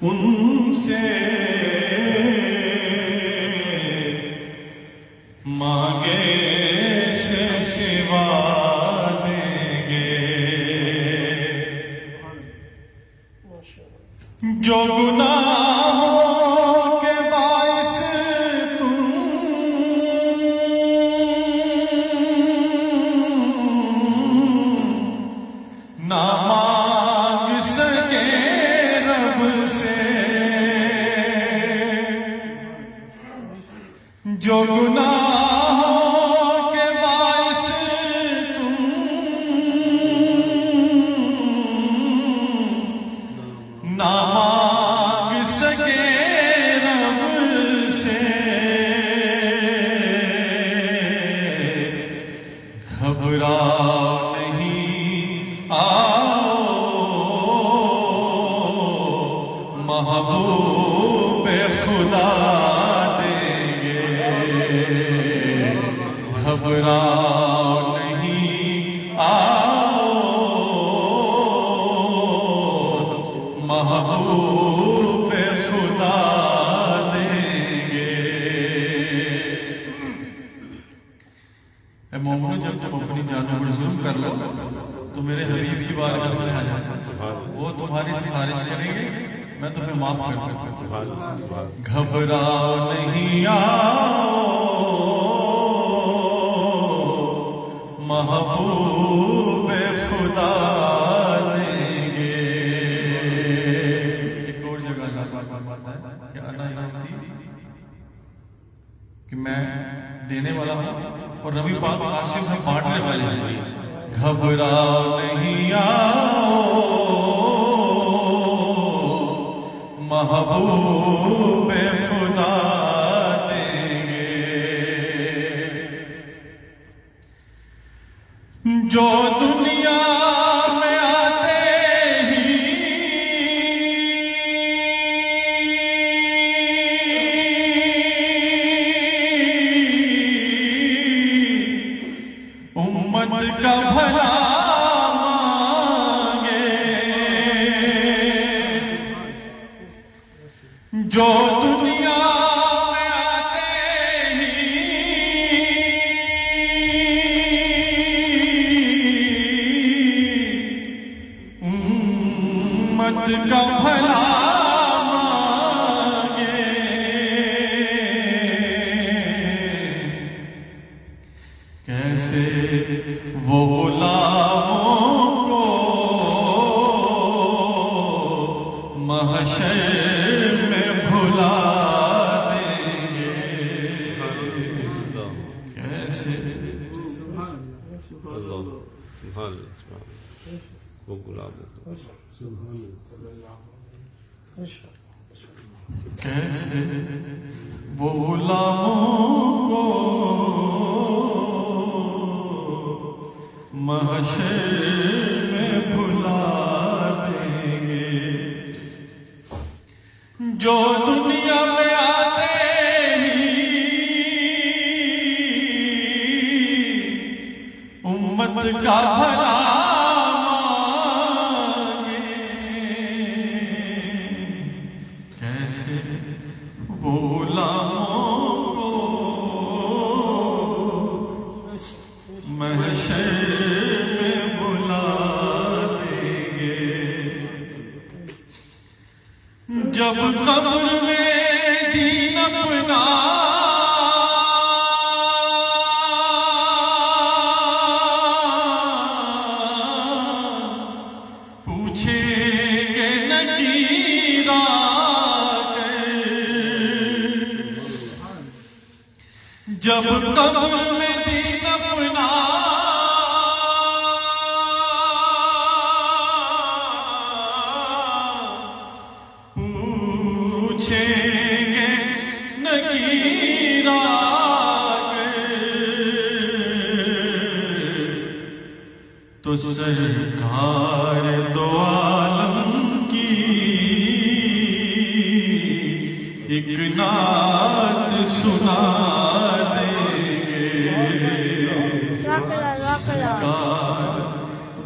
ان سے مانگے سے سوا دیں گے، جو گناہوں کے باعث تم نہ مانگ سکے رب سے، جو گناہوں کے باعث تم نہ مانگ سکے رب سے، گھبراؤ نہیں آؤ محبوب خدا دیں گے، گھبراؤ نہیں آؤ محبوب خدا دیں گے۔ اے مومنو، جب تم اپنی جانوں پر ظلم کر لو تو میرے حبیب کی بارگاہ میں آ جانا، وہ تمہاری سفارش کریں گے، میں تمہیں معاف کر دوں۔ گھبراؤ نہیں آؤ محبوب خدا دیں گے۔ ایک اور جگہ اللہ پاک فرماتا ہے کہ انا یعطی، کہ میں دینے والا ہوں اور نبی پاک قاسم سے بانٹنے والے ہیں۔ گھبراؤ نہیں آؤ محبوب خدا دیں گے، جو دنیا میں آتے ہی امت کا بھلا جو دنیا میں آتے ہی امت کا بھلا مانگے، کیسے وہ غلاموں کو محشر بھلا دیں گے، کیسے کیسے وہ غلاموں کو محشر میں بھلا دیں گے، جو دنیا میں آتے ہی امت کا بھلا مانگے، کیسے وہ غلاموں کو محشر میں بلا دیں گے، جب قبر میں دین اپنا پوچھیں گے نکیر آ کر، جب قبر میں دین اپنا پوچھیں گے نکیر آ کر، تو سرکار دو عالم کی ایک نعت سنا دیں گے، سرکار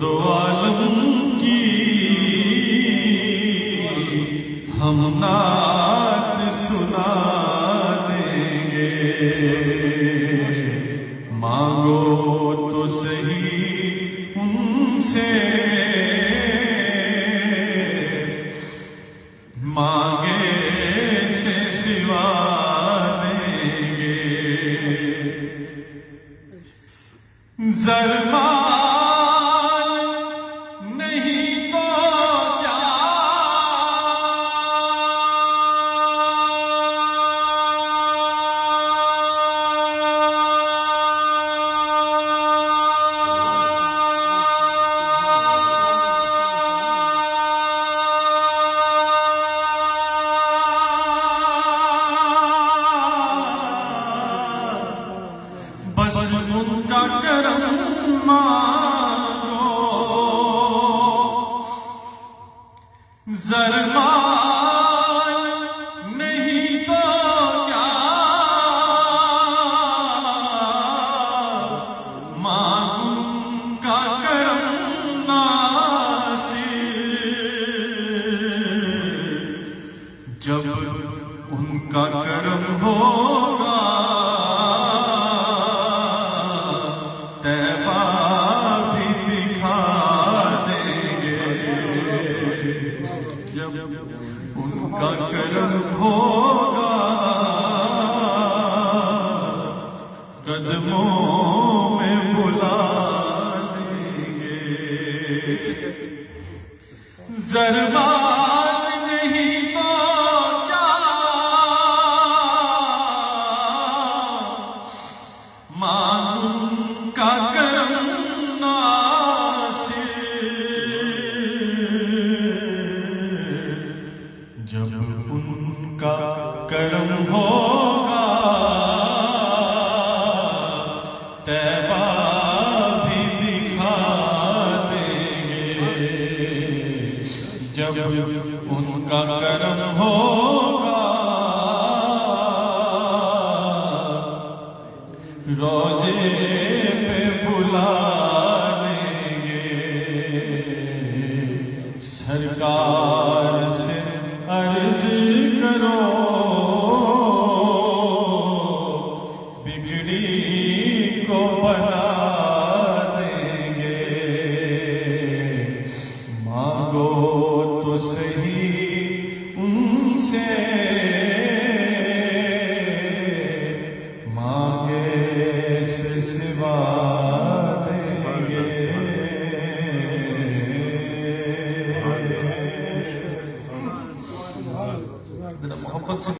دو عالم کی ہم نعت سنا دیں گے، مانگو تو صحیح ان سے، مانگے سے سوا دیں گے، زرمال نہیں تو کیا، بس ان کا کرم مانگو، زرمال نہیں تو کیا، مانگ ان کا کرم ناصر، جب ان کا کرم ہوگا طیبہ بھی دکھا دیں گے، جب ان کا کرم ہوگا قدموں میں بلا دیں گے، زرمال نہیں تو کیا، مانگ کا کرم ناصر، جب ان کا کرم ہوگا طیبہ بھی دکھا دیں گے، جب ان کا کرم ہوگا روزے پہ بلا لیں گے، سرکار سے عرض کرو بگڑی کو بنا دیں گے، مانگو تو صحیح ان سے، مانگے سے سوا دیں گے، محبت سے